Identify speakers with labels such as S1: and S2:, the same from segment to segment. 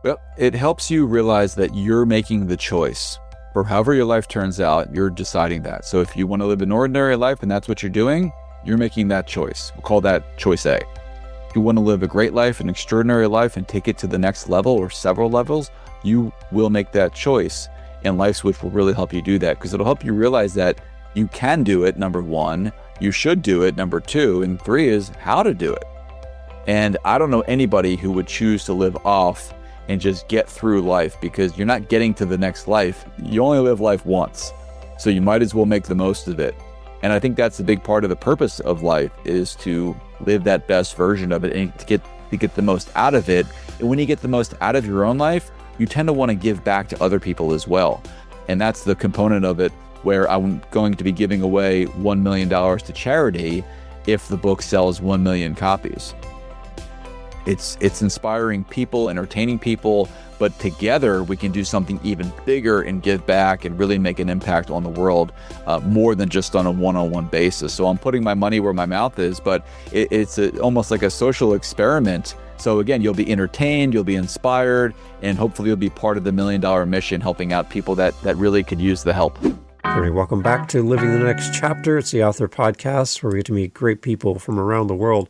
S1: Well, it helps you realize that you're making the choice. For however your life turns out, you're deciding that. So if you want to live an ordinary life and that's what you're doing, you're making that choice. We'll call that choice A. If you want to live a great life, an extraordinary life, and take it to the next level or several levels, you will make that choice. And Life Switch will really help you do that, because it'll help you realize that you can do it, number one, you should do it, number two, and three is how to do it. And I don't know anybody who would choose to live off and just get through life, because you're not getting to the next life. You only live life once, so you might as well make the most of it. And I think that's a big part of the purpose of life, is to live that best version of it and to get the most out of it. And when you get the most out of your own life, you tend to want to give back to other people as well. And that's the component of it where I'm going to be giving away $1 million to charity if the book sells 1 million copies. It's inspiring people, entertaining people, but together we can do something even bigger and give back and really make an impact on the world, more than just on a one-on-one basis. So I'm putting my money where my mouth is, but it's almost like a social experiment. So again, you'll be entertained, you'll be inspired, and hopefully you'll be part of the $1 million mission, helping out people that really could use the help.
S2: Everybody, welcome back to Living the Next Chapter. It's the Author Podcast, where we get to meet great people from around the world.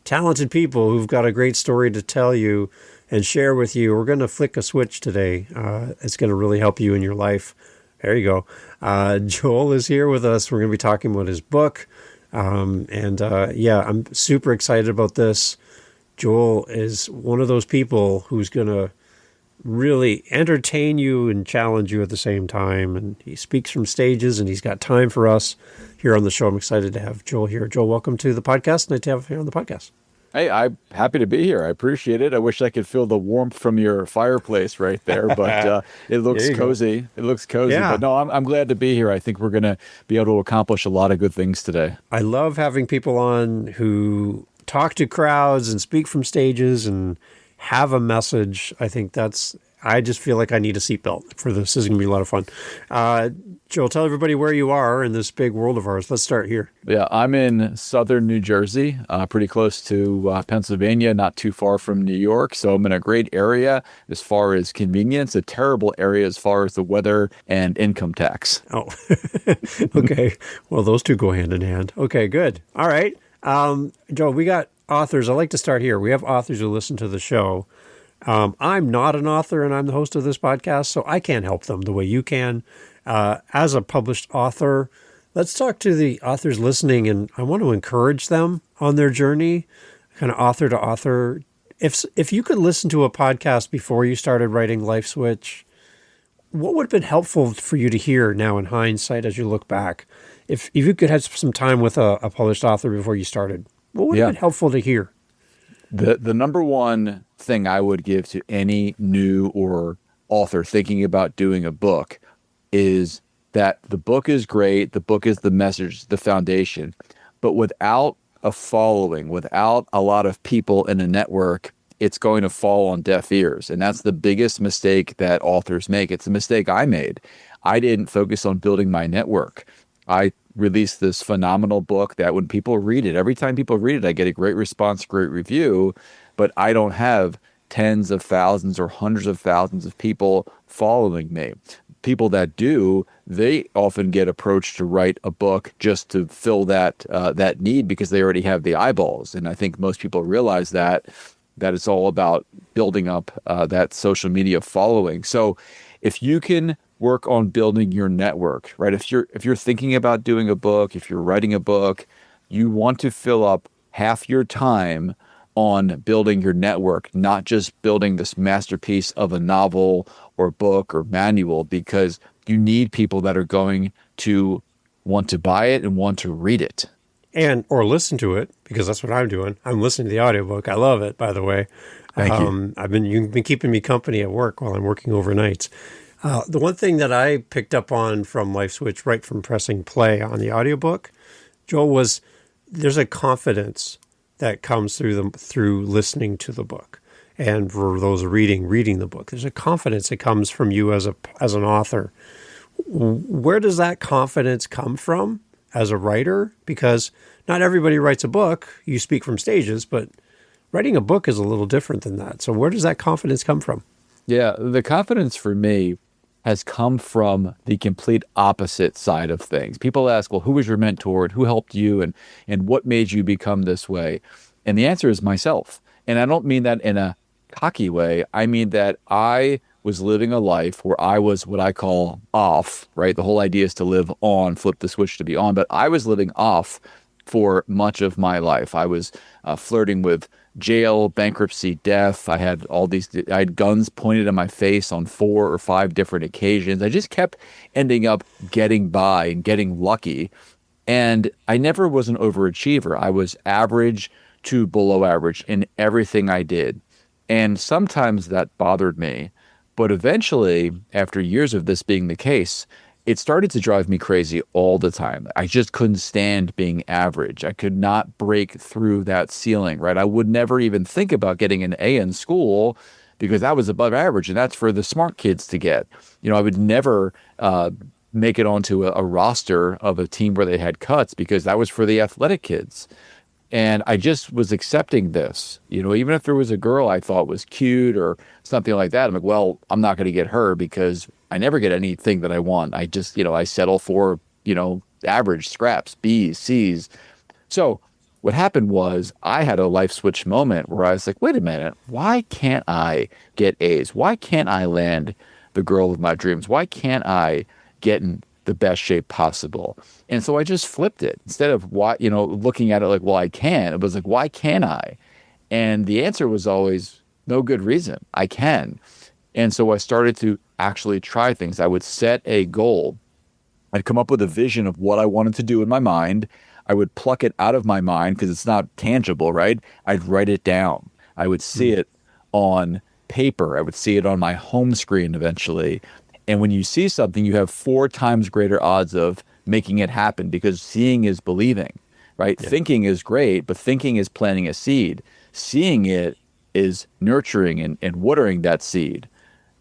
S2: Talented people who've got a great story to tell you and share with you. We're going to flick a switch today. It's going to really help you in your life. There you go. Joel is here with us. We're going to be talking about his book. I'm super excited about this. Joel is one of those people who's going to really entertain you and challenge you at the same time. And he speaks from stages, and he's got time for us here on the show. I'm excited to have Joel here. Joel, welcome to the podcast. Nice to have you here on the podcast.
S1: Hey, I'm happy to be here. I appreciate it. I wish I could feel the warmth from your fireplace right there, but it looks cozy. Go. It looks cozy. Yeah. But no, I'm glad to be here. I think we're going to be able to accomplish a lot of good things today.
S2: I love having people on who talk to crowds and speak from stages and have a message. I just feel like I need a seatbelt for this. This is going to be a lot of fun. Joel, tell everybody where you are in this big world of ours. Let's start here.
S1: Yeah, I'm in southern New Jersey, pretty close to Pennsylvania, not too far from New York. So I'm in a great area as far as convenience, a terrible area as far as the weather and income tax.
S2: Oh, okay. Well, those two go hand in hand. Okay, good. All right. Joel, we got authors. I like to start here. We have authors who listen to the show. I'm not an author, and I'm the host of this podcast, so I can't help them the way you can. As a published author, let's talk to the authors listening, and I want to encourage them on their journey, kind of author to author. If you could listen to a podcast before you started writing Life Switch, what would have been helpful for you to hear now in hindsight as you look back? If you could have some time with a published author before you started, what would have been helpful to hear?
S1: The number one thing I would give to any new or author thinking about doing a book is that the book is great, the book is the message, the foundation, but without a following, without a lot of people in a network, it's going to fall on deaf ears. And that's the biggest mistake that authors make. It's a mistake I made. I didn't focus on building my network. I released this phenomenal book that when people read it, every time people read it, I get a great response, great review, but I don't have tens of thousands or hundreds of thousands of people following me. People that do, they often get approached to write a book just to fill that need because they already have the eyeballs. And I think most people realize that it's all about building up that social media following. So if you can work on building your network, right? If you're thinking about doing a book, if you're writing a book, you want to fill up half your time on building your network, not just building this masterpiece of a novel or book or manual, because you need people that are going to want to buy it and want to read it.
S2: Or listen to it, because that's what I'm doing. I'm listening to the audiobook. I love it, by the way.
S1: Thank you.
S2: You've been keeping me company at work while I'm working overnights. The one thing that I picked up on from Life Switch right from pressing play on the audiobook, Joel, was there's a confidence that comes through listening to the book. And for those reading the book, there's a confidence that comes from you as an author. Where does that confidence come from as a writer? Because not everybody writes a book. You speak from stages, but writing a book is a little different than that. So where does that confidence come from?
S1: Yeah, the confidence for me has come from the complete opposite side of things. People ask, well, who was your mentor and who helped you and what made you become this way? And the answer is myself. And I don't mean that in a cocky way. I mean that I was living a life where I was what I call off, right? The whole idea is to live on, flip the switch to be on, but I was living off for much of my life. I was flirting with jail, bankruptcy, death. I had guns pointed at my face on 4 or 5 different occasions. I just kept ending up getting by and getting lucky. And I never was an overachiever. I was average to below average in everything I did. And sometimes that bothered me. But eventually, after years of this being the case, it started to drive me crazy all the time. I just couldn't stand being average. I could not break through that ceiling, right? I would never even think about getting an A in school because that was above average, and that's for the smart kids to get. I would never make it onto a roster of a team where they had cuts because that was for the athletic kids. And I just was accepting this, even if there was a girl I thought was cute or something like that. I'm like, well, I'm not going to get her because I never get anything that I want. I just, I settle for, average scraps, B's, C's. So what happened was I had a life switch moment where I was like, wait a minute, why can't I get A's? Why can't I land the girl of my dreams? Why can't I get in the best shape possible? And so I just flipped it. Instead of looking at it like, well, I can, it was like, why can't I? And the answer was always no good reason. I can. And so I started to actually try things. I would set a goal. I'd come up with a vision of what I wanted to do in my mind. I would pluck it out of my mind because it's not tangible, right? I'd write it down. I would see it on paper. I would see it on my home screen eventually. And when you see something, you have 4 times greater odds of making it happen because seeing is believing, right? Yeah. Thinking is great, but thinking is planting a seed. Seeing it is nurturing and watering that seed.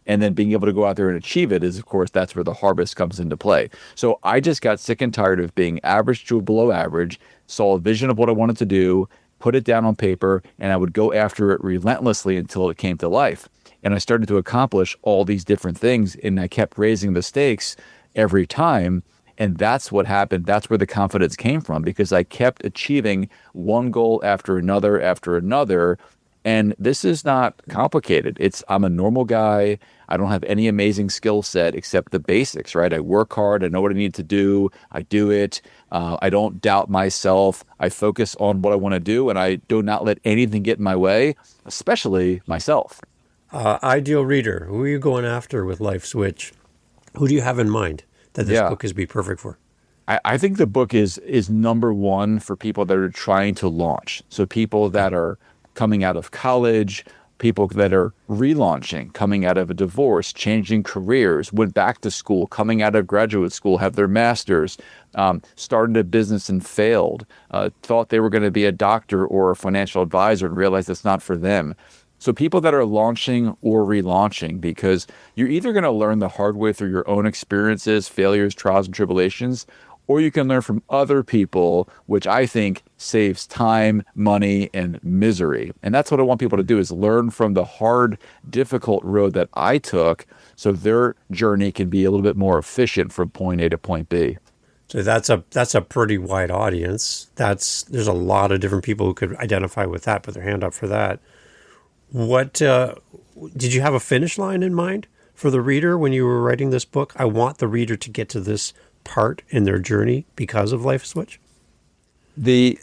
S1: And then being able to go out there and achieve it is, of course, that's where the harvest comes into play. So I just got sick and tired of being average to below average, saw a vision of what I wanted to do, put it down on paper, and I would go after it relentlessly until it came to life. And I started to accomplish all these different things, and I kept raising the stakes every time. And that's what happened. That's where the confidence came from, because I kept achieving one goal after another after another. And this is not complicated. I'm a normal guy. I don't have any amazing skill set except the basics, right? I work hard. I know what I need to do. I do it. I don't doubt myself. I focus on what I want to do, and I do not let anything get in my way, especially myself.
S2: Ideal reader. Who are you going after with Life Switch? Who do you have in mind that this book is be perfect for?
S1: I think the book is number one for people that are trying to launch. So people that are coming out of college, people that are relaunching, coming out of a divorce, changing careers, went back to school, coming out of graduate school, have their master's, started a business and failed, thought they were going to be a doctor or a financial advisor and realized it's not for them. So people that are launching or relaunching, because you're either going to learn the hard way through your own experiences, failures, trials, and tribulations, or you can learn from other people, which I think saves time, money, and misery. And that's what I want people to do, is learn from the hard, difficult road that I took so their journey can be a little bit more efficient from point A to point B.
S2: So that's a pretty wide audience. There's a lot of different people who could identify with that, put their hand up for that. What did you have a finish line in mind for the reader when you were writing this book? I want the reader to get to this part in their journey because of Life Switch.
S1: The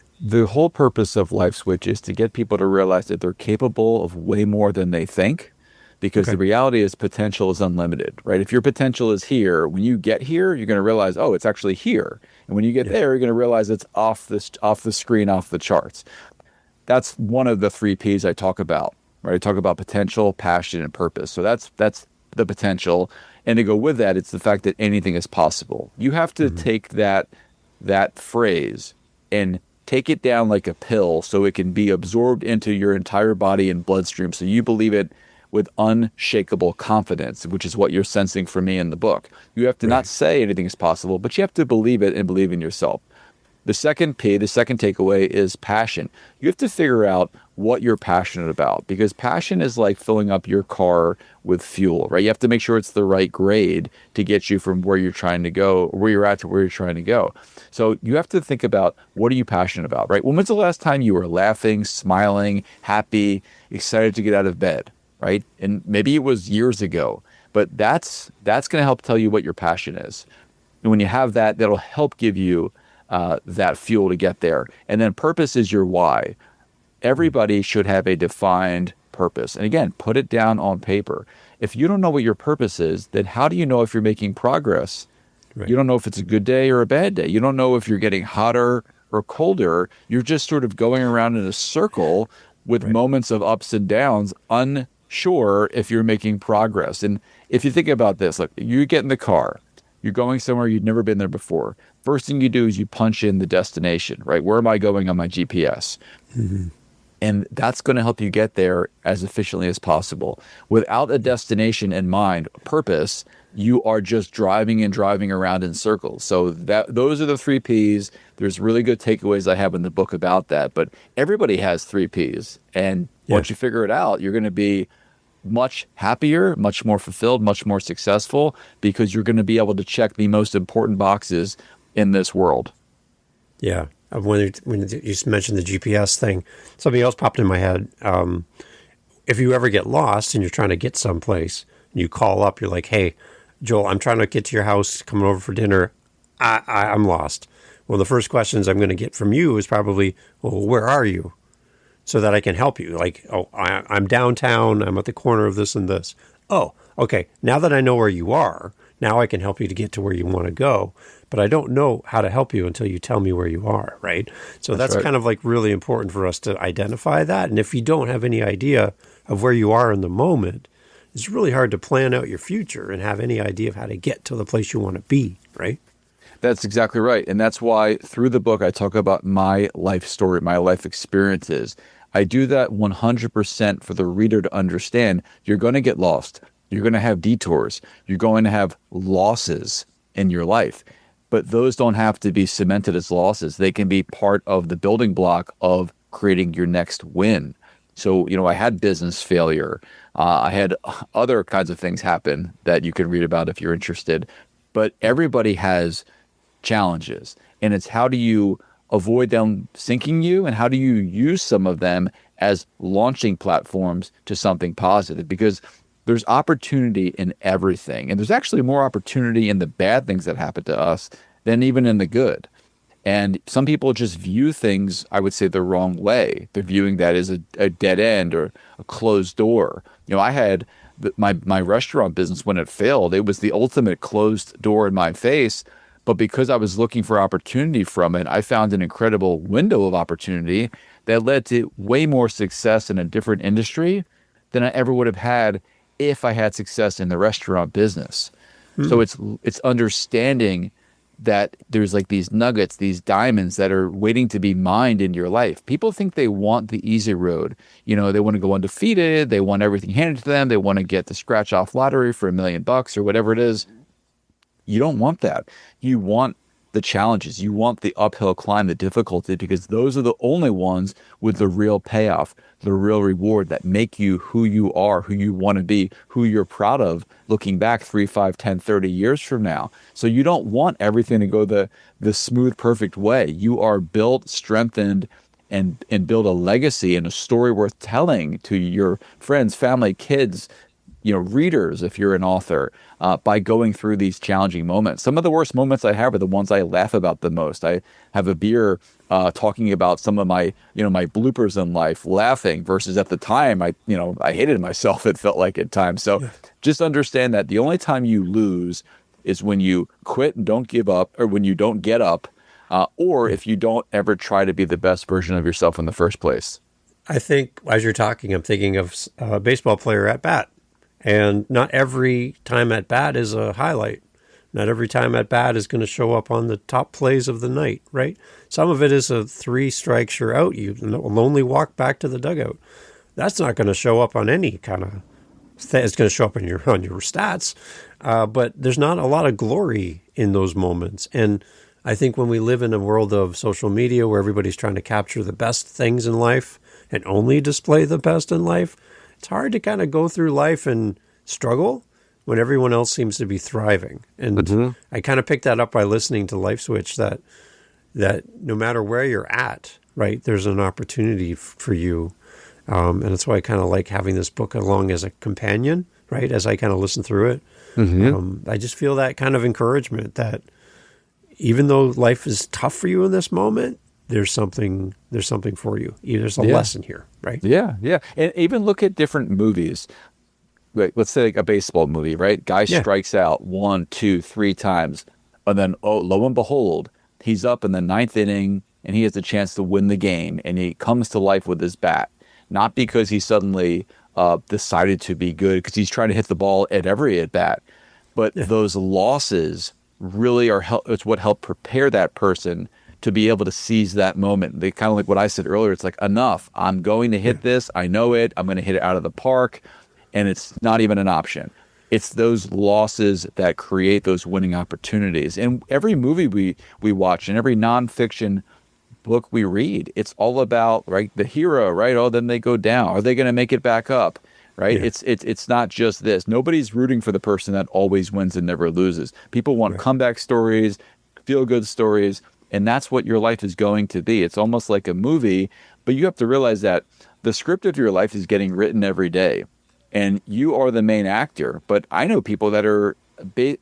S1: whole purpose of Life Switch is to get people to realize that they're capable of way more than they think, because the reality is potential is unlimited, right? If your potential is here, when you get here, you're going to realize, oh, it's actually here. And when you get there, you're going to realize it's off the screen, off the charts. That's one of the 3 P's I talk about. Right, I talk about potential, passion, and purpose. So that's the potential, and to go with that, it's the fact that anything is possible. You have to take that phrase and take it down like a pill, so it can be absorbed into your entire body and bloodstream. So you believe it with unshakable confidence, which is what you're sensing from me in the book. You have to not say anything is possible, but you have to believe it and believe in yourself. The second P, the second takeaway is passion. You have to figure out what you're passionate about, because passion is like filling up your car with fuel, right? You have to make sure it's the right grade to get you from where you're trying to go, or where you're at to where you're trying to go. So you have to think about, what are you passionate about, right? When was the last time you were laughing, smiling, happy, excited to get out of bed, right? And maybe it was years ago, but that's going to help tell you what your passion is. And when you have that, that'll help give you that fuel to get there. And then purpose is your why. Everybody should have a defined purpose. And again, put it down on paper. If you don't know what your purpose is, then how do you know if you're making progress? Right. You don't know if it's a good day or a bad day. You don't know if you're getting hotter or colder. You're just sort of going around in a circle with moments of ups and downs, unsure if you're making progress. And if you think about this, look, you get in the car, you're going somewhere you've never been there before. First thing you do is you punch in the destination, right? Where am I going on my GPS? Mm-hmm. And that's going to help you get there as efficiently as possible. Without a destination in mind, purpose, you are just driving and driving around in circles. So those are the 3 Ps. There's really good takeaways I have in the book about that. But everybody has 3 Ps. And once you figure it out, you're going to be much happier, much more fulfilled, much more successful, because you're going to be able to check the most important boxes in this world.
S2: Yeah. When you mentioned the GPS thing, something else popped in my head. If you ever get lost and you're trying to get someplace, and you call up, you're like, "Hey, Joel, I'm trying to get to your house, coming over for dinner. I'm lost." Well, the first questions I'm going to get from you is probably, "Well, where are you?" So that I can help you. Like, "Oh, I'm downtown. I'm at the corner of this and this." "Oh, okay. Now that I know where you are, now I can help you to get to where you want to go. But I don't know how to help you until you tell me where you are," right? So that's kind of like really important for us to identify that. And if you don't have any idea of where you are in the moment, it's really hard to plan out your future and have any idea of how to get to the place you want to be, right?
S1: That's exactly right. And that's why through the book, I talk about my life story, my life experiences. I do that 100% for the reader to understand you're going to get lost. You're going to have detours. You're going to have losses in your life. But those don't have to be cemented as losses. They can be part of the building block of creating your next win. So, I had business failure. I had other kinds of things happen that you can read about if you're interested. But everybody has challenges. And it's how do you avoid them sinking you, and how do you use some of them as launching platforms to something positive? Because there's opportunity in everything. And there's actually more opportunity in the bad things that happen to us than even in the good. And some people just view things, I would say, the wrong way. They're viewing that as a dead end or a closed door. I had my restaurant business, when it failed, it was the ultimate closed door in my face. But because I was looking for opportunity from it, I found an incredible window of opportunity that led to way more success in a different industry than I ever would have had if I had success in the restaurant business. So it's understanding that there's like these nuggets, these diamonds that are waiting to be mined in your life. People think they want the easy road. They want to go undefeated. They want everything handed to them. They want to get the scratch off lottery for $1 million or whatever it is. You don't want that. You want the challenges. You want the uphill climb, the difficulty, because those are the only ones with the real payoff, the real reward that make you who you are, who you want to be, who you're proud of looking back 3, 5, 10, 30 years from now. So you don't want everything to go the smooth, perfect way. You are built, strengthened, and build a legacy and a story worth telling to your friends, family, kids, readers, if you're an author, by going through these challenging moments. Some of the worst moments I have are the ones I laugh about the most. I have a beer talking about some of my, my bloopers in life, laughing, versus at the time, I hated myself, it felt like at times. So just understand that the only time you lose is when you quit and don't give up, or when you don't get up, or if you don't ever try to be the best version of yourself in the first place.
S2: I think as you're talking, I'm thinking of a baseball player at bat. And not every time at bat is a highlight. Not every time at bat is going to show up on the top plays of the night, right? Some of it is a 3 strikes, you're out. You lonely walk back to the dugout. That's not going to show up on any kind of it's going to show up on your stats. But there's not a lot of glory in those moments. And I think when we live in a world of social media where everybody's trying to capture the best things in life and only display the best in life, it's hard to kind of go through life and struggle when everyone else seems to be thriving. And I kind of picked that up by listening to Life Switch, that no matter where you're at, right, there's an opportunity for you. And that's why I kind of like having this book along as a companion, right, as I kind of listen through it. I just feel that kind of encouragement that even though life is tough for you in this moment, there's something for you. There's a lesson here, right?
S1: Yeah. And even look at different movies. Like, let's say like a baseball movie, right? Guy strikes out 1, 2, 3 times. And then, lo and behold, he's up in the 9th inning and he has a chance to win the game. And he comes to life with his bat. Not because he suddenly decided to be good, because he's trying to hit the ball at every at-bat. But those losses really it's what helped prepare that person to be able to seize that moment. They kind of like what I said earlier. It's like, enough. I'm going to hit this. I know it. I'm going to hit it out of the park. And it's not even an option. It's those losses that create those winning opportunities. And every movie we watch and every nonfiction book we read, it's all about, right, the hero, right? Oh, then they go down. Are they going to make it back up? Right? Yeah. It's not just this. Nobody's rooting for the person that always wins and never loses. People want comeback stories, feel-good stories, and that's what your life is going to be. It's almost like a movie, but you have to realize that the script of your life is getting written every day, and you are the main actor. But I know people that are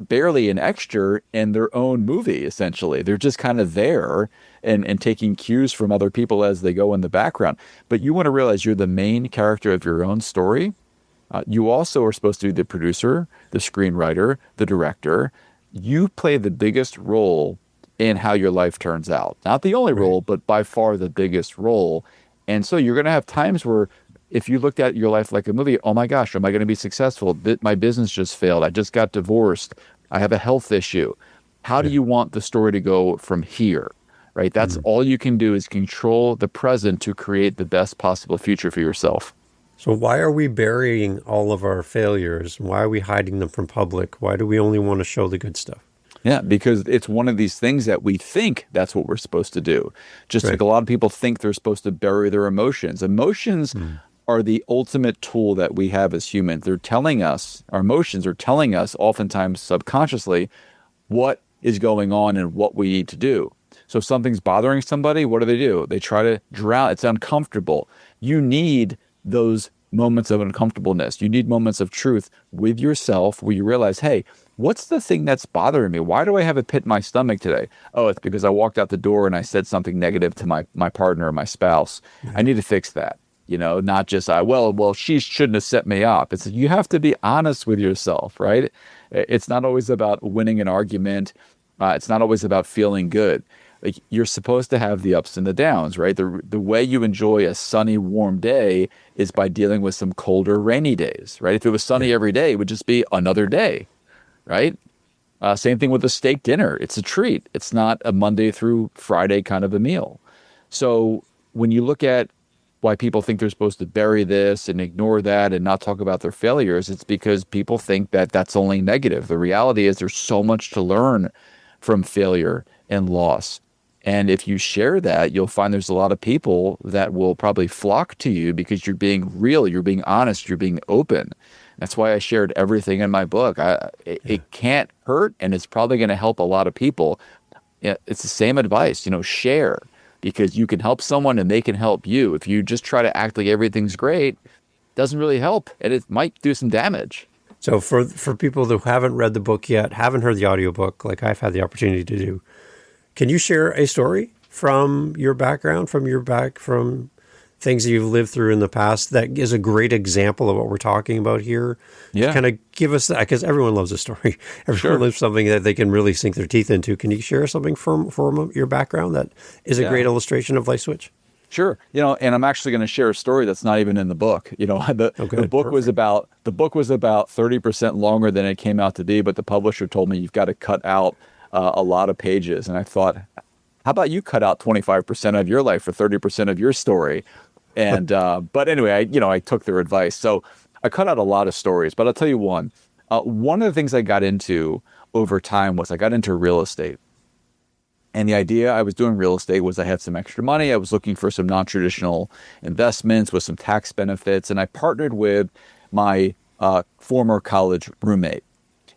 S1: barely an extra in their own movie, essentially. They're just kind of there and taking cues from other people as they go in the background. But you want to realize you're the main character of your own story. You also are supposed to be the producer, the screenwriter, the director. You play the biggest role in how your life turns out. Not the only role, but by far the biggest role. And so you're going to have times where if you looked at your life like a movie, oh my gosh, am I going to be successful? My business just failed. I just got divorced. I have a health issue. How do you want the story to go from here? Right? That's all you can do is control the present to create the best possible future for yourself.
S2: So why are we burying all of our failures? Why are we hiding them from public? Why do we only want to show the good stuff?
S1: Yeah, because it's one of these things that we think that's what we're supposed to do. Just like a lot of people think they're supposed to bury their emotions. Emotions are the ultimate tool that we have as humans. They're telling us, our emotions are telling us, oftentimes subconsciously, what is going on and what we need to do. So if something's bothering somebody, what do? They try to drown. It's uncomfortable. You need those moments of uncomfortableness. You need moments of truth with yourself where you realize, hey, what's the thing that's bothering me? Why do I have a pit in my stomach today? Oh, it's because I walked out the door and I said something negative to my partner or my spouse. I need to fix that. Not just, well, she shouldn't have set me up. It's you have to be honest with yourself, right? It's not always about winning an argument. It's not always about feeling good. Like, you're supposed to have the ups and the downs, right? The way you enjoy a sunny, warm day is by dealing with some colder, rainy days, right? If it was sunny every day, it would just be another day, right? Same thing with a steak dinner. It's a treat. It's not a Monday through Friday kind of a meal. So when you look at why people think they're supposed to bury this and ignore that and not talk about their failures, it's because people think that that's only negative. The reality is there's so much to learn from failure and loss. And if you share that, you'll find there's a lot of people that will probably flock to you because you're being real, you're being honest, you're being open. That's why I shared everything in my book. It can't hurt, and it's probably going to help a lot of people. It's the same advice, share, because you can help someone and they can help you. If you just try to act like everything's great, it doesn't really help, and it might do some damage.
S2: So for people who haven't read the book yet, haven't heard the audiobook, like I've had the opportunity to do, can you share a story from your background, from things that you've lived through in the past that is a great example of what we're talking about here?
S1: Yeah.
S2: Kind of give us that, because everyone loves a story. Everyone loves something that they can really sink their teeth into. Can you share something from your background that is a great illustration of Life Switch?
S1: Sure. And I'm actually going to share a story that's not even in the book. The book was about 30% longer than it came out to be, but the publisher told me you've got to cut out a lot of pages. And I thought, how about you cut out 25% of your life for 30% of your story? And but anyway, I took their advice. So I cut out a lot of stories, but I'll tell you one. One of the things I got into over time was I got into real estate. And the idea, I was doing real estate, was I had some extra money. I was looking for some non-traditional investments with some tax benefits. And I partnered with my former college roommate.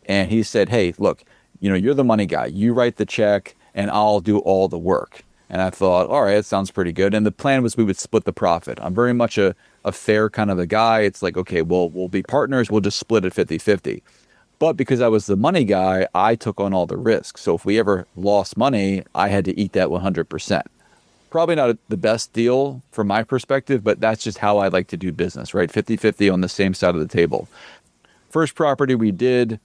S1: And he said, hey, look, you're the money guy. You write the check and I'll do all the work. And I thought, all right, that sounds pretty good. And the plan was we would split the profit. I'm very much a fair kind of a guy. It's like, okay, well, we'll be partners. We'll just split it 50-50. But because I was the money guy, I took on all the risk. So if we ever lost money, I had to eat that 100%. Probably not the best deal from my perspective, but that's just how I like to do business, right? 50-50 on the same side of the table. First property we did,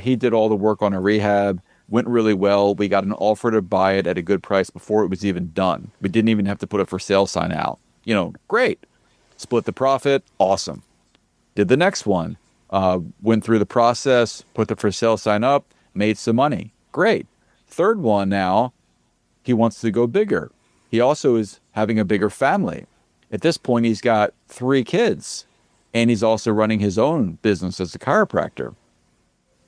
S1: he did all the work on a rehab, went really well. We got an offer to buy it at a good price before it was even done. We didn't even have to put a for sale sign out. Great. Split the profit, awesome. Did the next one. Went through the process, put the for sale sign up, made some money. Great. Third one now, he wants to go bigger. He also is having a bigger family. At this point, he's got 3 kids, and he's also running his own business as a chiropractor.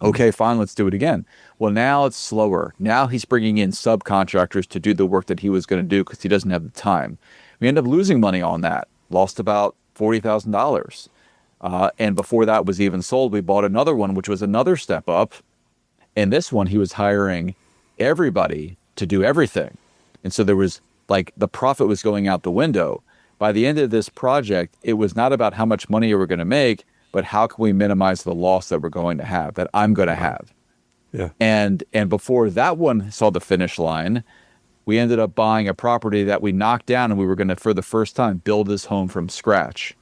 S1: Okay, fine, let's do it again. Well, now it's slower. Now he's bringing in subcontractors to do the work that he was going to do because he doesn't have the time. We end up losing money on that. Lost about $40,000. And before that was even sold, we bought another one, which was another step up. And this one, he was hiring everybody to do everything. And so there was the profit was going out the window. By the end of this project, it was not about how much money we were going to make, but how can we minimize the loss that we're going to have, that I'm going to have.
S2: Yeah.
S1: And before that one saw the finish line, we ended up buying a property that we knocked down, and we were going to, for the first time, build this home from scratch.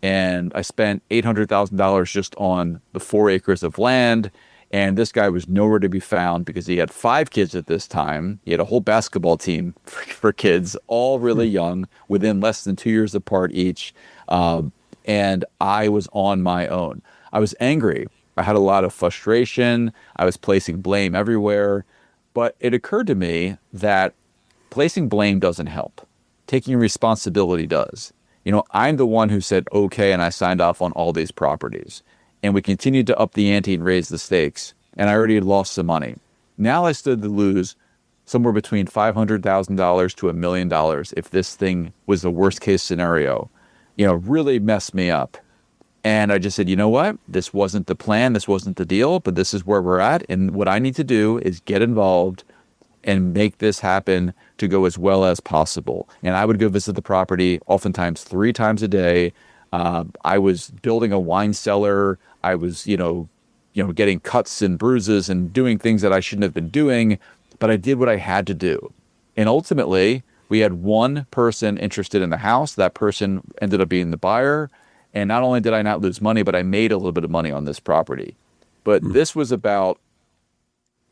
S1: And I spent $800,000 just on the 4 acres of land. And this guy was nowhere to be found because he had 5 kids at this time. He had a whole basketball team for kids, all really young, within less than 2 years apart each. And I was on my own. I was angry. I had a lot of frustration. I was placing blame everywhere. But it occurred to me that placing blame doesn't help. Taking responsibility does. I'm the one who said, okay, and I signed off on all these properties. And we continued to up the ante and raise the stakes. And I already had lost some money. Now I stood to lose somewhere between $500,000 to $1 million if this thing was the worst case scenario. Really messed me up. And I just said, you know what? This wasn't the plan. This wasn't the deal, but this is where we're at. And what I need to do is get involved and make this happen to go as well as possible. And I would go visit the property oftentimes 3 times a day. I was building a wine cellar. I was, getting cuts and bruises and doing things that I shouldn't have been doing, but I did what I had to do. And ultimately, we had one person interested in the house. That person ended up being the buyer. And not only did I not lose money, but I made a little bit of money on this property. But this was about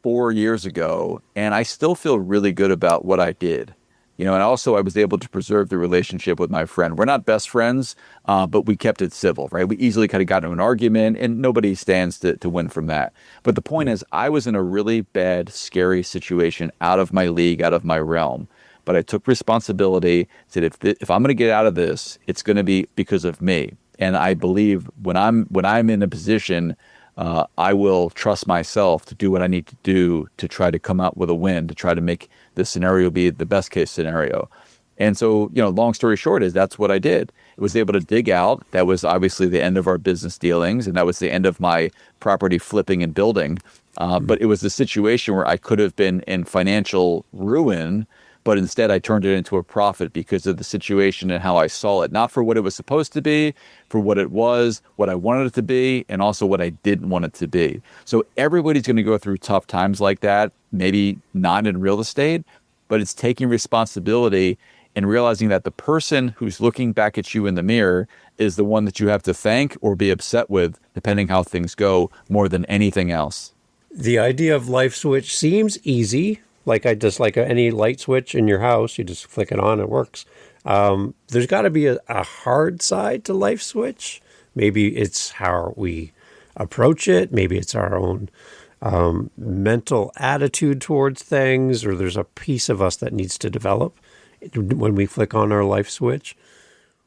S1: 4 years ago, and I still feel really good about what I did. And also I was able to preserve the relationship with my friend. We're not best friends, but we kept it civil, right? We easily kind of got into an argument, and nobody stands to win from that. But the point is, I was in a really bad, scary situation, out of my league, out of my realm. But I took responsibility, said if I'm going to get out of this, it's going to be because of me. And I believe when I'm in a position, I will trust myself to do what I need to do to try to come out with a win, to try to make this scenario be the best case scenario. And so, long story short is that's what I did. I was able to dig out. That was obviously the end of our business dealings, and that was the end of my property flipping and building. But it was a situation where I could have been in financial ruin, but instead I turned it into a profit because of the situation and how I saw it. Not for what it was supposed to be, for what it was, what I wanted it to be, and also what I didn't want it to be. So everybody's going to go through tough times like that, maybe not in real estate, but it's taking responsibility and realizing that the person who's looking back at you in the mirror is the one that you have to thank or be upset with, depending how things go, more than anything else.
S2: The idea of life switch seems easy. Like any light switch in your house, you just flick it on, it works. There's got to be a hard side to life switch. Maybe it's how we approach it. Maybe it's our own mental attitude towards things, or there's a piece of us that needs to develop when we flick on our life switch.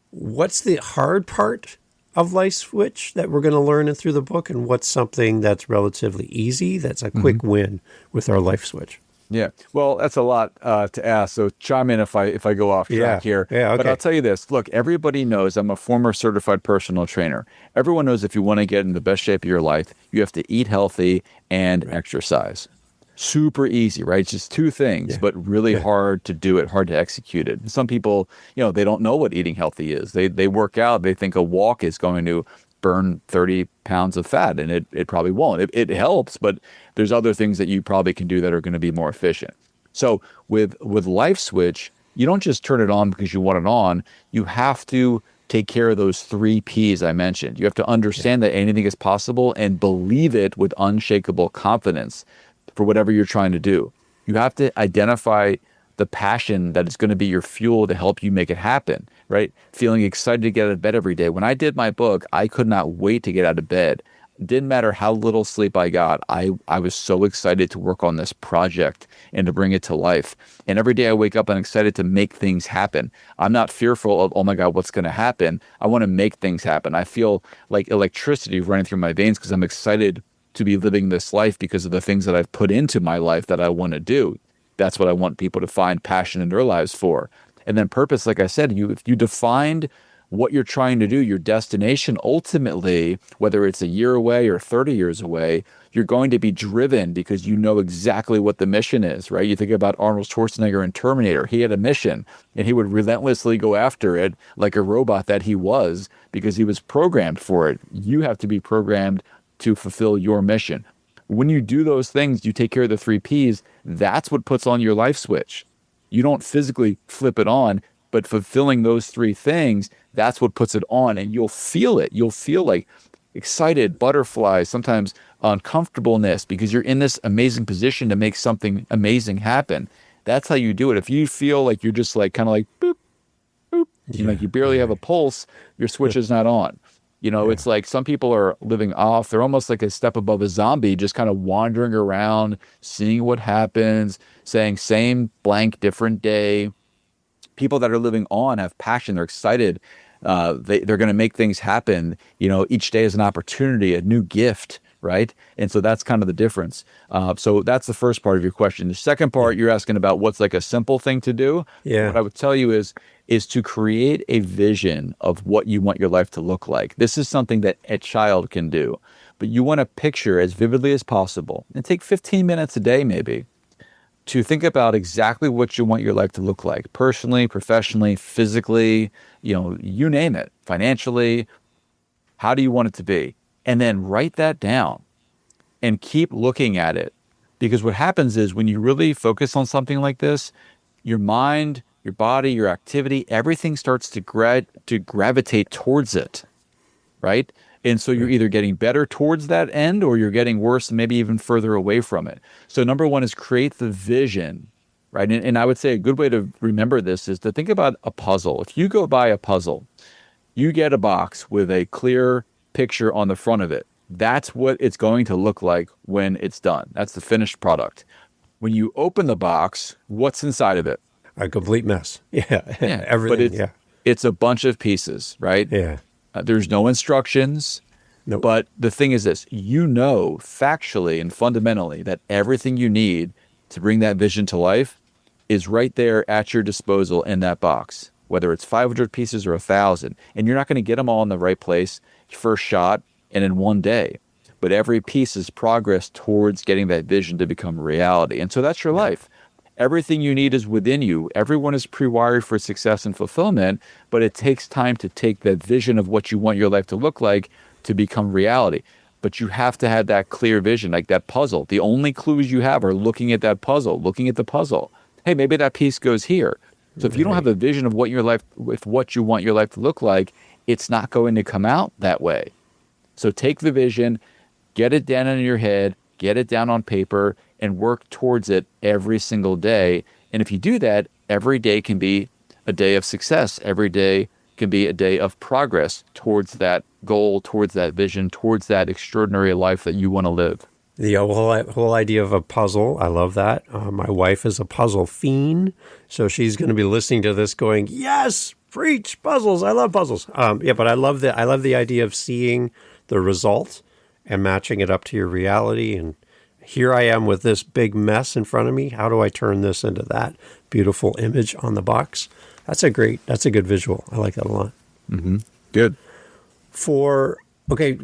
S2: What's the hard part of life switch that we're going to learn through the book, and what's something that's relatively easy, that's a quick win with our life switch?
S1: Yeah. Well, that's a lot to ask. So chime in if I go off track here.
S2: Yeah. Okay.
S1: But I'll tell you this. Look, everybody knows I'm a former certified personal trainer. Everyone knows if you want to get in the best shape of your life, you have to eat healthy and exercise. Super easy, right? It's just two things, but really hard to do it, hard to execute it. Some people, they don't know what eating healthy is. They work out. They think a walk is going to burn 30 pounds of fat, and it probably won't. It helps, but there's other things that you probably can do that are going to be more efficient. So with Life Switch, you don't just turn it on because you want it on. You have to take care of those 3 Ps I mentioned. You have to understand that anything is possible and believe it with unshakable confidence for whatever you're trying to do. You have to identify the passion that is going to be your fuel to help you make it happen, right? Feeling excited to get out of bed every day. When I did my book, I could not wait to get out of bed. It didn't matter how little sleep I got. I was so excited to work on this project and to bring it to life. And every day I wake up and I'm excited to make things happen. I'm not fearful of, oh my God, what's going to happen? I want to make things happen. I feel like electricity running through my veins because I'm excited to be living this life because of the things that I've put into my life that I want to do. That's what I want people to find passion in their lives for. And then purpose, like I said, if you defined what you're trying to do, your destination, ultimately, whether it's a year away or 30 years away, you're going to be driven because you know exactly what the mission is, right? You think about Arnold Schwarzenegger in Terminator. He had a mission and he would relentlessly go after it like a robot that he was because he was programmed for it. You have to be programmed to fulfill your mission. When you do those things, you take care of the 3 Ps, that's what puts on your life switch. You don't physically flip it on, but fulfilling those 3 things, that's what puts it on, and you'll feel it. You'll feel like excited, butterflies, sometimes uncomfortableness because you're in this amazing position to make something amazing happen. That's how you do it. If you feel like you're just like kind of like boop, boop, like you barely have a pulse, your switch is not on. It's like some people are living off. They're almost like a step above a zombie, just kind of wandering around, seeing what happens, saying same blank, different day. People that are living on have passion. They're excited. They're going to make things happen. Each day is an opportunity, a new gift, right? And so that's kind of the difference. So that's the first part of your question. The second part, you're asking about what's like a simple thing to do.
S2: Yeah.
S1: What I would tell you is to create a vision of what you want your life to look like. This is something that a child can do, but you want to picture as vividly as possible and take 15 minutes a day maybe to think about exactly what you want your life to look like, personally, professionally, physically, you name it, financially. How do you want it to be? And then write that down and keep looking at it. Because what happens is when you really focus on something like this, your mind, your body, your activity, everything starts to gravitate towards it, right? And so you're either getting better towards that end or you're getting worse and maybe even further away from it. So number one is create the vision, right? And I would say a good way to remember this is to think about a puzzle. If you go buy a puzzle, you get a box with a clear picture on the front of it. That's what it's going to look like when it's done. That's the finished product. When you open the box, what's inside of it?
S2: A complete mess. Yeah. Everything.
S1: But it's a bunch of pieces, right?
S2: Yeah.
S1: There's no instructions.
S2: Nope.
S1: But the thing is this, factually and fundamentally that everything you need to bring that vision to life is right there at your disposal in that box, whether it's 500 pieces or 1,000. And you're not going to get them all in the right place first shot and in one day. But every piece is progress towards getting that vision to become reality. And so that's your life. Everything you need is within you. Everyone is pre-wired for success and fulfillment, but it takes time to take that vision of what you want your life to look like to become reality. But you have to have that clear vision, like that puzzle. The only clues you have are looking at that puzzle, looking at the puzzle. Hey, maybe that piece goes here. So if you don't have a vision of what you want your life to look like, it's not going to come out that way. So take the vision, get it down in your head, get it down on paper, and work towards it every single day. And if you do that, every day can be a day of success. Every day can be a day of progress towards that goal, towards that vision, towards that extraordinary life that you want to live.
S2: The whole idea of a puzzle, I love that. My wife is a puzzle fiend, so she's going to be listening to this going, yes, preach puzzles. I love puzzles. But I love the idea of seeing the result and matching it up to your reality and here I am with this big mess in front of me. How do I turn this into that beautiful image on the box? That's a good visual. I like that a lot.
S1: Mm-hmm. Good.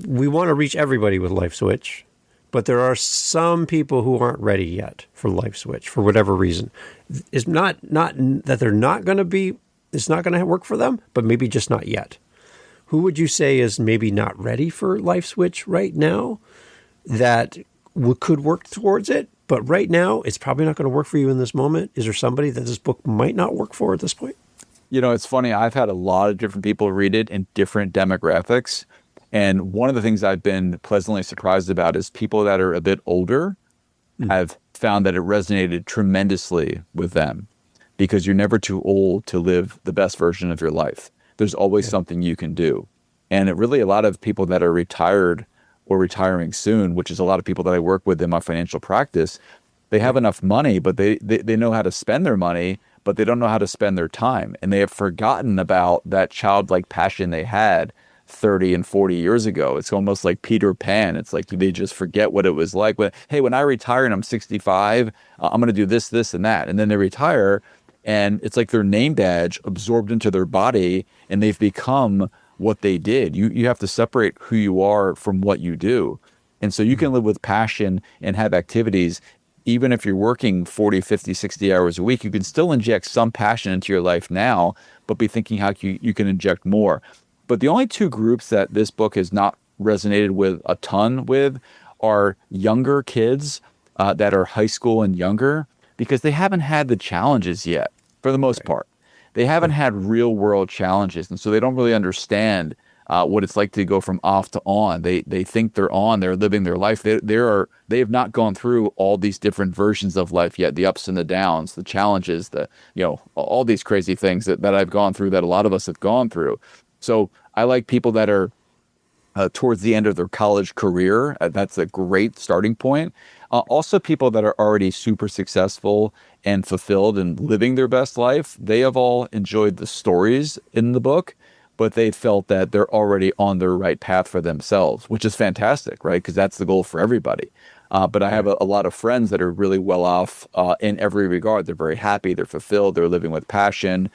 S2: We want to reach everybody with Life Switch, but there are some people who aren't ready yet for Life Switch for whatever reason. It's not that they're not going to be, it's not going to work for them, but maybe just not yet. Who would you say is maybe not ready for Life Switch right now that could work towards it, but right now it's probably not going to work for you in this moment? Is there somebody that this book might not work for at this point?
S1: It's funny. I've had a lot of different people read it in different demographics. And one of the things I've been pleasantly surprised about is people that are a bit older have found that it resonated tremendously with them, because you're never too old to live the best version of your life. There's always something you can do. And a lot of people that are retired or retiring soon, which is a lot of people that I work with in my financial practice, they have enough money, but they know how to spend their money, but they don't know how to spend their time. And they have forgotten about that childlike passion they had 30 and 40 years ago. It's almost like Peter Pan. It's like they just forget what it was like. When I retire and I'm 65, I'm going to do this, this, and that. And then they retire, and it's like their name badge absorbed into their body, and they've become what they did. You have to separate who you are from what you do. And so you can live with passion and have activities. Even if you're working 40, 50, 60 hours a week, you can still inject some passion into your life now, but be thinking how you can inject more. But the only two groups that this book has not resonated with a ton with are younger kids that are high school and younger, because they haven't had the challenges yet, for the most part. They haven't had real world challenges, and so they don't really understand what it's like to go from off to on. They think they're on, they're living their life. They have not gone through all these different versions of life yet, the ups and the downs, the challenges, all these crazy things that I've gone through, that a lot of us have gone through. So I like people that are towards the end of their college career. That's a great starting point. Also, people that are already super successful and fulfilled and living their best life. They have all enjoyed the stories in the book, but they felt that they're already on their right path for themselves, which is fantastic, right? Because that's the goal for everybody. But I have a lot of friends that are really well off in every regard. They're very happy, they're fulfilled, they're living with passion,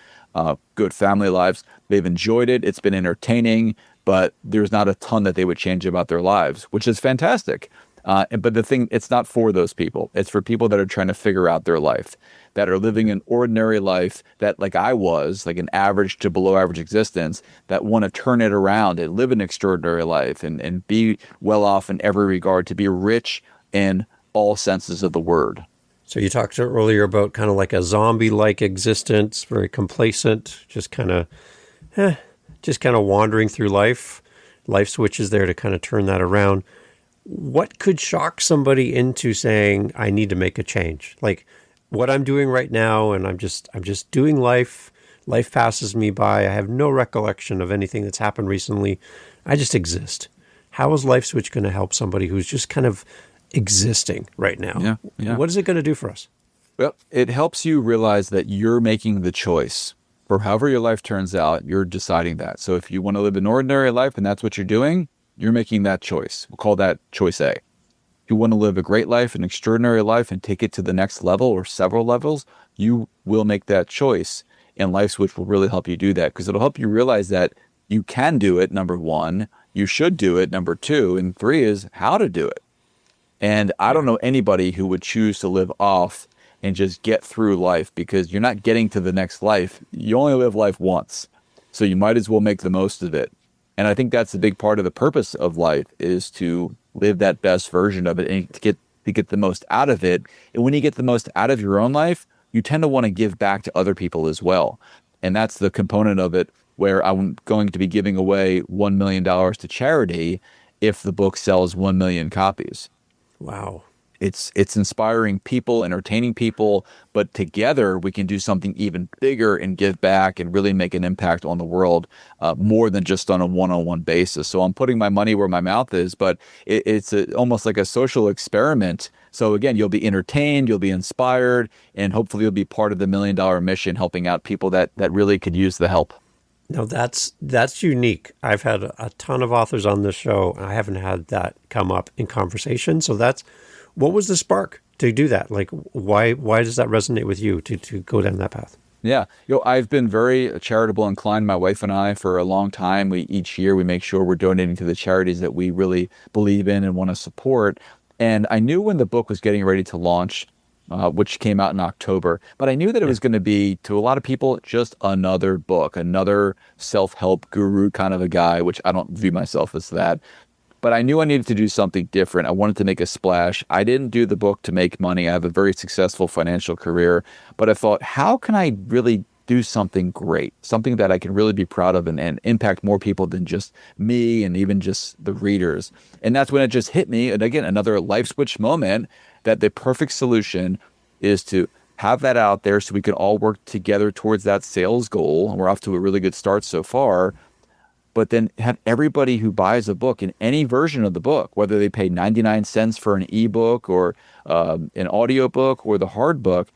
S1: good family lives. They've enjoyed it. It's been entertaining, but there's not a ton that they would change about their lives, which is fantastic. But the thing, it's not for those people. It's for people that are trying to figure out their life, that are living an ordinary life, that like I was, like an average to below average existence, that want to turn it around and live an extraordinary life and be well off in every regard, to be rich in all senses of the word.
S2: So you talked earlier about kind of like a zombie-like existence, very complacent, just kind of wandering through life. Life Switch is there to kind of turn that around. What could shock somebody into saying, I need to make a change? Like what I'm doing right now, and I'm just doing life. Life passes me by. I have no recollection of anything that's happened recently. I just exist. How is Life Switch going to help somebody who's just kind of existing right now?
S1: Yeah.
S2: What is it going to do for us?
S1: Well, it helps you realize that you're making the choice. For however your life turns out, you're deciding that. So if you want to live an ordinary life and that's what you're doing, you're making that choice. We'll call that choice A. If you want to live a great life, an extraordinary life, and take it to the next level or several levels, you will make that choice. And Life Switch will really help you do that, because it'll help you realize that you can do it, number one. You should do it, number two. And three is how to do it. And I don't know anybody who would choose to live off and just get through life, because you're not getting to the next life. You only live life once. So you might as well make the most of it. And I think that's a big part of the purpose of life, is to live that best version of it and to get the most out of it. And when you get the most out of your own life, you tend to want to give back to other people as well. And that's the component of it where I'm going to be giving away $1 million to charity if the book sells 1 million copies.
S2: Wow.
S1: It's inspiring people, entertaining people, but together we can do something even bigger and give back and really make an impact on the world, more than just on a one-on-one basis. So I'm putting my money where my mouth is, but it's almost like a social experiment. So again, you'll be entertained, you'll be inspired, and hopefully you'll be part of the $1 million mission, helping out people that really could use the help.
S2: Now that's unique. I've had a ton of authors on this show, and I haven't had that come up in conversation. So what was the spark to do that? Like, why does that resonate with you to go down that path?
S1: Yeah. I've been very charitable inclined, my wife and I, for a long time. Each year we make sure we're donating to the charities that we really believe in and want to support. And I knew when the book was getting ready to launch, which came out in October, but I knew that it was going to be, to a lot of people, just another book, another self-help guru kind of a guy, which I don't view myself as that. But I knew I needed to do something different. I wanted to make a splash. I didn't do the book to make money. I have a very successful financial career. But I thought, how can I really do something great, something that I can really be proud of and impact more people than just me and even just the readers? And that's when it just hit me. And again, another life switch moment, that the perfect solution is to have that out there so we can all work together towards that sales goal. And we're off to a really good start so far. But then have everybody who buys a book in any version of the book, whether they pay 99 cents for an ebook or an audiobook or the hard book,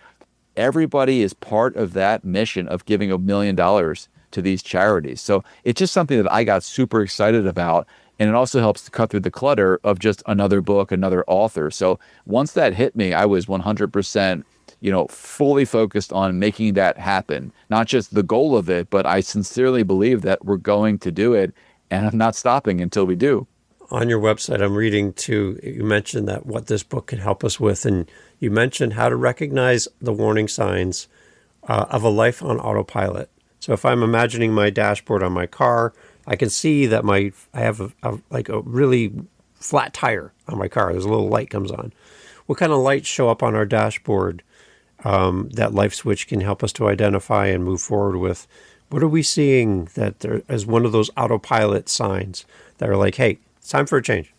S1: everybody is part of that mission of giving $1 million to these charities. So it's just something that I got super excited about. And it also helps to cut through the clutter of just another book, another author. So once that hit me, I was 100% fully focused on making that happen. Not just the goal of it, but I sincerely believe that we're going to do it, and I'm not stopping until we do.
S2: On your website, I'm reading too, you mentioned that what this book can help us with, and you mentioned how to recognize the warning signs of a life on autopilot. So if I'm imagining my dashboard on my car, I can see that I have a really flat tire on my car. There's a little light comes on. What kind of lights show up on our dashboard that Life Switch can help us to identify and move forward with? What are we seeing that there is one of those autopilot signs that are like, hey, it's time for a change?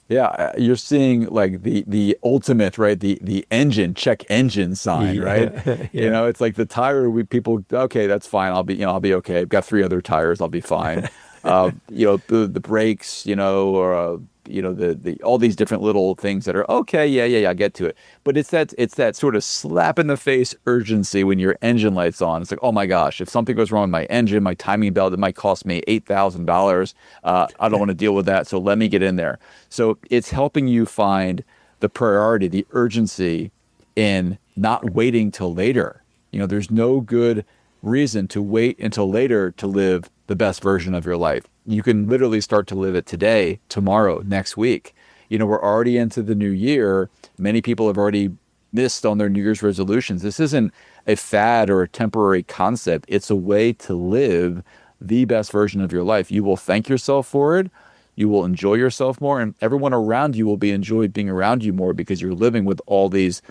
S1: Yeah, you're seeing like the ultimate, right? The engine, check engine sign, right?
S2: Yeah.
S1: It's like the tire. People, okay, that's fine. I'll be okay. I've got 3 other tires. I'll be fine. The brakes, or the all these different little things that are okay. Yeah, I get to it. But it's that sort of slap in the face urgency when your engine light's on. It's like, oh my gosh, if something goes wrong with my engine, my timing belt, it might cost me $8,000. I don't want to deal with that. So let me get in there. So it's helping you find the priority, the urgency in not waiting till later. There's no good reason to wait until later to live the best version of your life. You can literally start to live it today, tomorrow, next week. We're already into the new year. Many people have already missed on their New Year's resolutions. This isn't a fad or a temporary concept. It's a way to live the best version of your life. You will thank yourself for it. You will enjoy yourself more, and everyone around you will be enjoyed being around you more because you're living with all these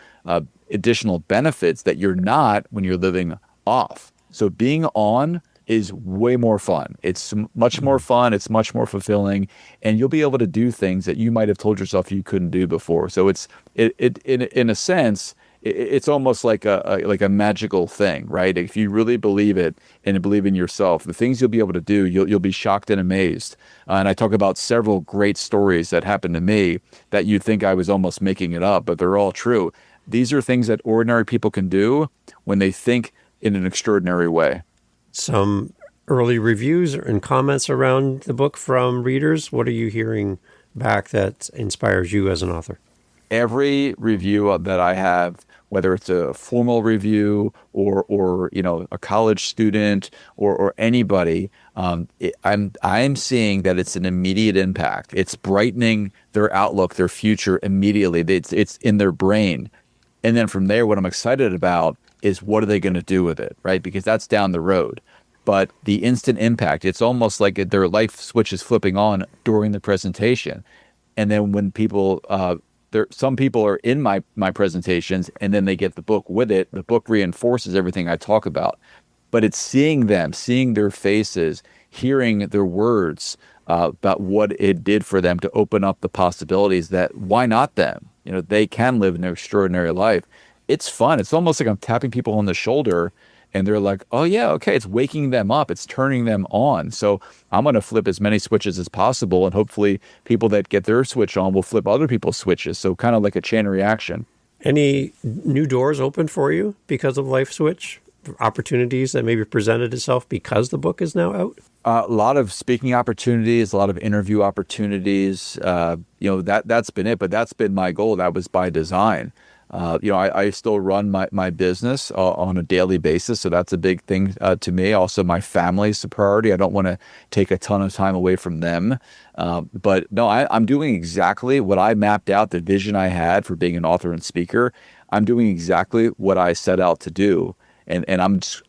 S1: additional benefits that you're not when you're living off. So being on is way more fun. It's much more fun. It's much more fulfilling, and you'll be able to do things that you might have told yourself you couldn't do before. So it's in a sense, it's almost like a magical thing, right? If you really believe it and believe in yourself, the things you'll be able to do, you'll be shocked and amazed. And I talk about several great stories that happened to me that you'd think I was almost making it up, but they're all true. These are things that ordinary people can do when they think in an extraordinary way.
S2: Some early reviews and comments around the book from readers. What are you hearing back that inspires you as an author?
S1: Every review that I have, whether it's a formal review or a college student or anybody, I'm seeing that it's an immediate impact. It's brightening their outlook, their future immediately. It's in their brain. And then from there, what I'm excited about is what are they going to do with it, right? Because that's down the road. But the instant impact, it's almost like their life switch is flipping on during the presentation. And then when people, some people are in my presentations and then they get the book with it, the book reinforces everything I talk about. But it's seeing them, seeing their faces, hearing their words about what it did for them to open up the possibilities that why not them? They can live an extraordinary life. It's fun. It's almost like I'm tapping people on the shoulder and they're like, oh yeah, okay. It's waking them up. It's turning them on. So I'm going to flip as many switches as possible. And hopefully people that get their switch on will flip other people's switches. So kind of like a chain reaction.
S2: Any new doors open for you because of Life Switch opportunities that maybe presented itself because the book is now out?
S1: A lot of speaking opportunities, a lot of interview opportunities. That's been it, but that's been my goal. That was by design. I still run my business on a daily basis, so that's a big thing to me. Also, my family's a priority. I don't want to take a ton of time away from them. But no, I'm doing exactly what I mapped out, the vision I had for being an author and speaker. I'm doing exactly what I set out to do, and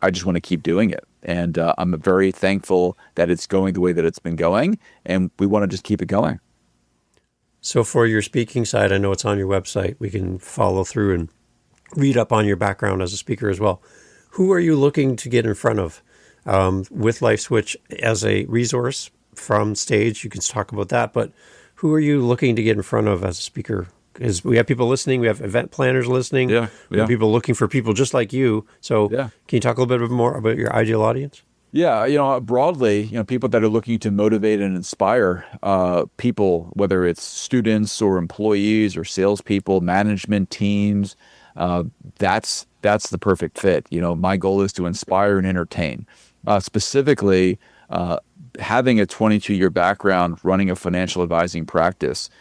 S1: I just want to keep doing it. And I'm very thankful that it's going the way that it's been going, and we want to just keep it going.
S2: So for your speaking side, I know it's on your website. We can follow through and read up on your background as a speaker as well. Who are you looking to get in front of with LifeSwitch as a resource from stage? You can talk about that, but who are you looking to get in front of as a speaker? Because we have people listening, we have event planners listening, we have people looking for people just like you. So can you talk a little bit more about your ideal audience?
S1: Yeah, broadly, people that are looking to motivate and inspire people, whether it's students or employees or salespeople, management teams, that's the perfect fit. My goal is to inspire and entertain. Specifically, having a 22-year background running a financial advising practice,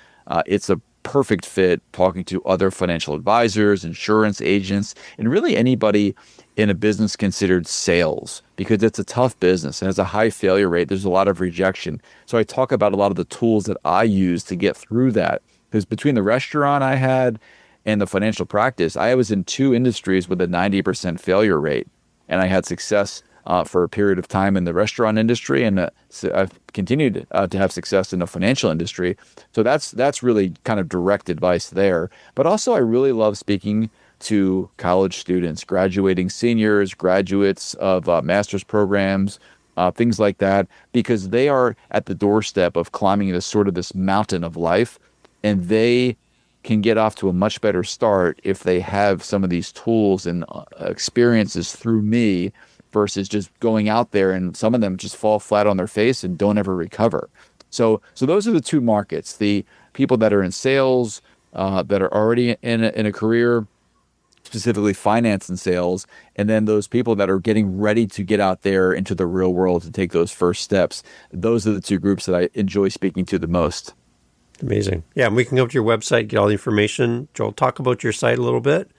S1: it's a perfect fit talking to other financial advisors, insurance agents, and really anybody in a business considered sales, because it's a tough business and has a high failure rate. There's a lot of rejection. So I talk about a lot of the tools that I use to get through that, because between the restaurant I had and the financial practice, I was in two industries with a 90% failure rate, and I had success for a period of time in the restaurant industry, and I've continued to have success in the financial industry. So that's really kind of direct advice there. But also, I really love speaking to college students, graduating seniors, graduates of master's programs, things like that, because they are at the doorstep of climbing this mountain of life, and they can get off to a much better start if they have some of these tools and experiences through me, versus just going out there and some of them just fall flat on their face and don't ever recover. So those are the two markets: the people that are in sales, that are already in a career, specifically finance and sales, and then those people that are getting ready to get out there into the real world to take those first steps. Those are the two groups that I enjoy speaking to the most.
S2: Amazing. Yeah, and we can go to your website, get all the information. Joel, talk about your site a little bit.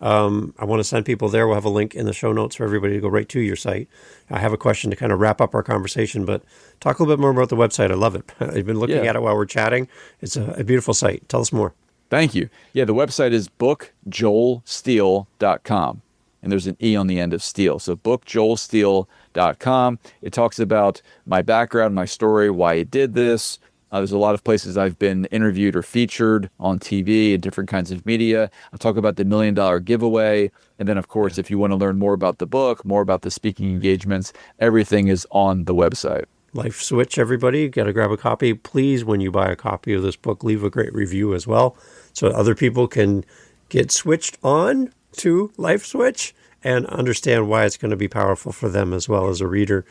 S2: I want to send people there. We'll have a link in the show notes for everybody to go right to your site. I have a question to kind of wrap up our conversation, but talk a little bit more about the website. I love it. I've been looking at it while we're chatting. It's a beautiful site. Tell us more.
S1: Thank you. Yeah, the website is bookjoelsteele.com. And there's an E on the end of Steele. So bookjoelsteele.com. It talks about my background, my story, why I did this. There's a lot of places I've been interviewed or featured on TV and different kinds of media. I'll talk about the $1 million giveaway. And then, of course, if you want to learn more about the book, more about the speaking engagements, everything is on the website.
S2: LifeSwitch, everybody. Got to grab a copy. Please, when you buy a copy of this book, leave a great review as well, so other people can get switched on to LifeSwitch and understand why it's going to be powerful for them as well as a reader.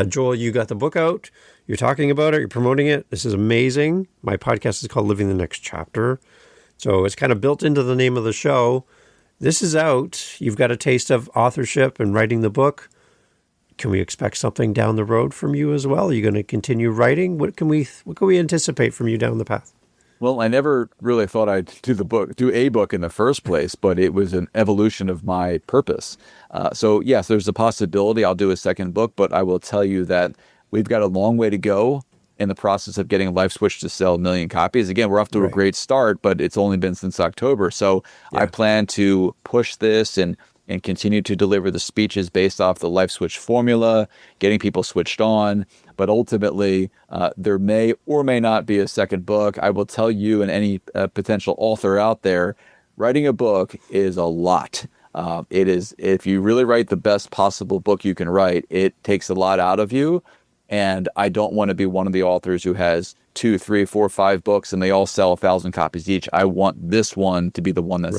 S2: Joel, you got the book out. You're talking about it. You're promoting it. This is amazing. My podcast is called Living the Next Chapter. So it's kind of built into the name of the show. This is out. You've got a taste of authorship and writing the book. Can we expect something down the road from you as well? Are you going to continue writing? What can we anticipate from you down the path?
S1: Well, I never really thought I'd do a book in the first place, but it was an evolution of my purpose. So yes, there's a possibility I'll do a second book, but I will tell you that we've got a long way to go in the process of getting LifeSwitch to sell 1 million copies. Again, we're off to a great start, but it's only been since October. So I plan to push this and continue to deliver the speeches based off the LifeSwitch formula, getting people switched on. But ultimately, there may or may not be a second book. I will tell you and any potential author out there, writing a book is a lot. It is, if you really write the best possible book you can write, it takes a lot out of you. And I don't want to be one of the authors who has 2, 3, 4, 5 books and they all sell 1,000 copies each. I want this one to be the one that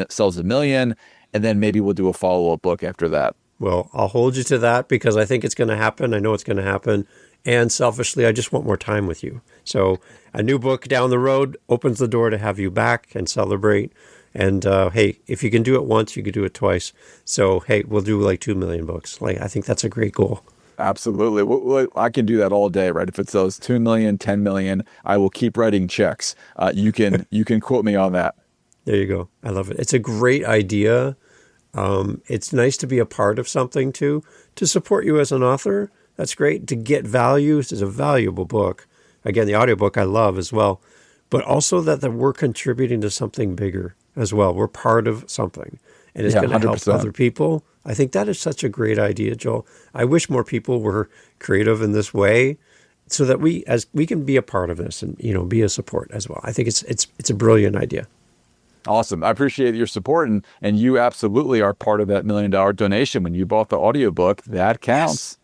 S1: sells 1 million. And then maybe we'll do a follow-up book after that.
S2: Well, I'll hold you to that because I think it's going to happen. I know it's going to happen. And selfishly, I just want more time with you. So a new book down the road opens the door to have you back and celebrate And hey, if you can do it once, you can do it twice. So hey, we'll do like 2 million books. Like, I think that's a great goal.
S1: Absolutely. Well, I can do that all day, right? If it sells 2 million, 10 million, I will keep writing checks. You can quote me on that.
S2: There you go. I love it. It's a great idea. It's nice to be a part of something too, to support you as an author. That's great. To get value. This is a valuable book. Again, the audiobook I love as well, but also that we're contributing to something bigger as well. We're part of something, and it's going to help other people. I think that is such a great idea, Joel. I wish more people were creative in this way, so that we can be a part of this and, be a support as well. I think it's a brilliant idea.
S1: Awesome. I appreciate your support, and you absolutely are part of that $1 million donation. When you bought the audiobook, that counts.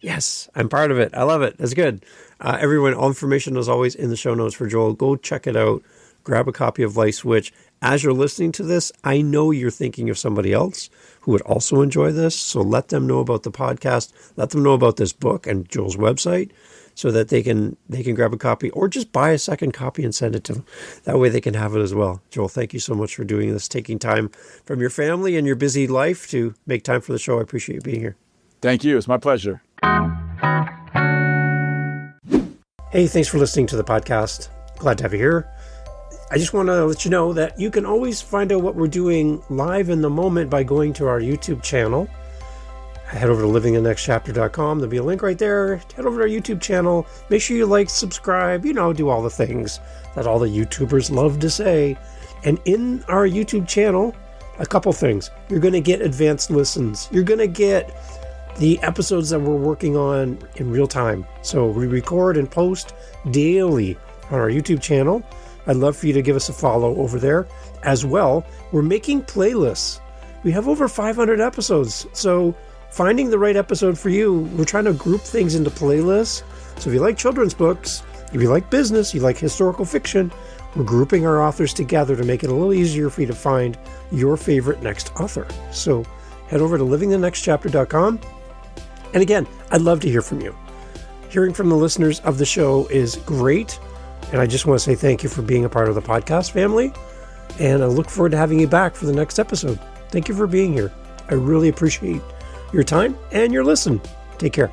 S2: Yes, I'm part of it. I love it. That's good. Everyone, all information is always in the show notes for Joel. Go check it out. Grab a copy of Light Switch. As you're listening to this, I know you're thinking of somebody else who would also enjoy this. So let them know about the podcast. Let them know about this book and Joel's website, so that they can grab a copy, or just buy a second copy and send it to them. That way they can have it as well. Joel, thank you so much for doing this, taking time from your family and your busy life to make time for the show. I appreciate you being here.
S1: Thank you. It's my pleasure.
S2: Hey, thanks for listening to the podcast. Glad to have you here. I just want to let you know that you can always find out what we're doing live in the moment by going to our YouTube channel. Head over to livingthenextchapter.com. There'll be a link right there. Head over to our YouTube channel. Make sure you like, subscribe, do all the things that all the YouTubers love to say. And in our YouTube channel, a couple things. You're going to get advanced listens. You're going to get the episodes that we're working on in real time. So we record and post daily on our YouTube channel. I'd love for you to give us a follow over there. As well, we're making playlists. We have over 500 episodes. So finding the right episode for you, we're trying to group things into playlists. So if you like children's books, if you like business, you like historical fiction, we're grouping our authors together to make it a little easier for you to find your favorite next author. So head over to livingthenextchapter.com. And again, I'd love to hear from you. Hearing from the listeners of the show is great. And I just want to say thank you for being a part of the podcast family. And I look forward to having you back for the next episode. Thank you for being here. I really appreciate your time and your listen. Take care.